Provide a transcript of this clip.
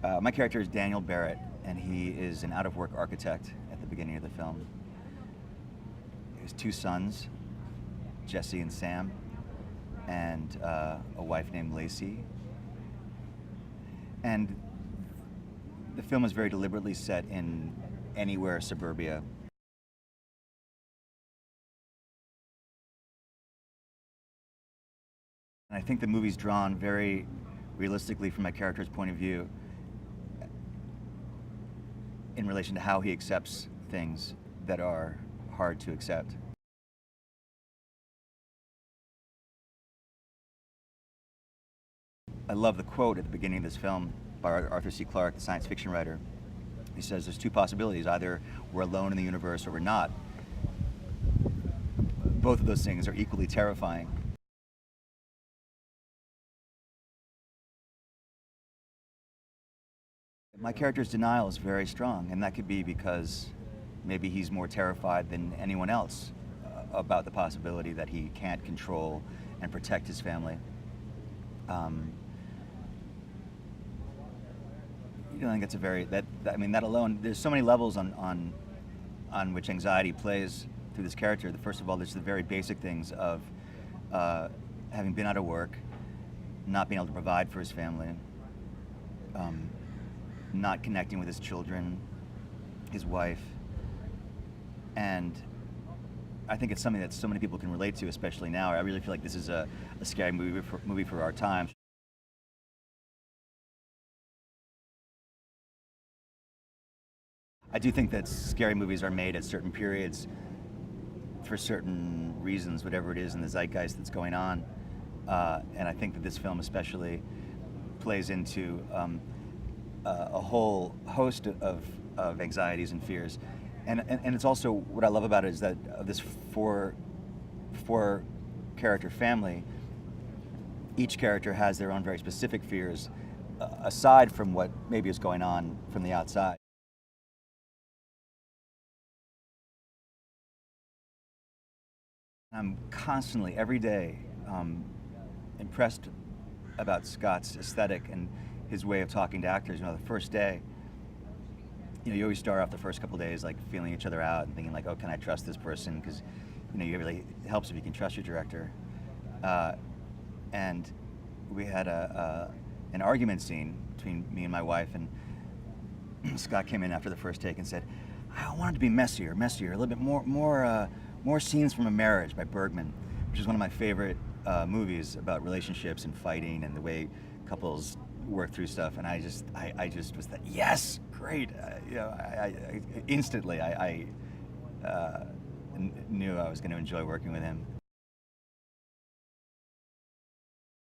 My character is Daniel Barrett, and he is an out-of-work architect at the beginning of the film. He has two sons, Jesse and Sam, and a wife named Lacey. And the film is very deliberately set in anywhere suburbia. And I think the movie's drawn very realistically from my character's point of view in relation to how he accepts things that are hard to accept. I love the quote at the beginning of this film by Arthur C. Clarke, the science fiction writer. He says there's two possibilities: either we're alone in the universe or we're not. Both of those things are equally terrifying. My character's denial is very strong, and that could be because maybe he's more terrified than anyone else about the possibility that he can't control and protect his family. I think that's a very, I mean, that alone, there's so many levels on which anxiety plays through this character. First of all, there's the very basic things of having been out of work, not being able to provide for his family, not connecting with his children, his wife, and I think it's something that so many people can relate to, especially now. I really feel like this is a scary movie for our time. I do think that scary movies are made at certain periods for certain reasons, whatever it is in the zeitgeist that's going on, and I think that this film especially plays into a whole host of anxieties and fears, and it's also, what I love about it is that this four character family, each character has their own very specific fears, aside from what maybe is going on from the outside. I'm constantly, every day, impressed about Scott's aesthetic and his way of talking to actors. The first day, you always start off the first couple of days like feeling each other out and thinking like, oh, can I trust this person? Because it really helps if you can trust your director. And we had an argument scene between me and my wife, and Scott came in after the first take and said, I want it to be messier, a little bit more Scenes from a Marriage by Bergman, which is one of my favorite movies about relationships and fighting and the way couples work through stuff. And I just was that, yes, great. Instantly I knew I was going to enjoy working with him.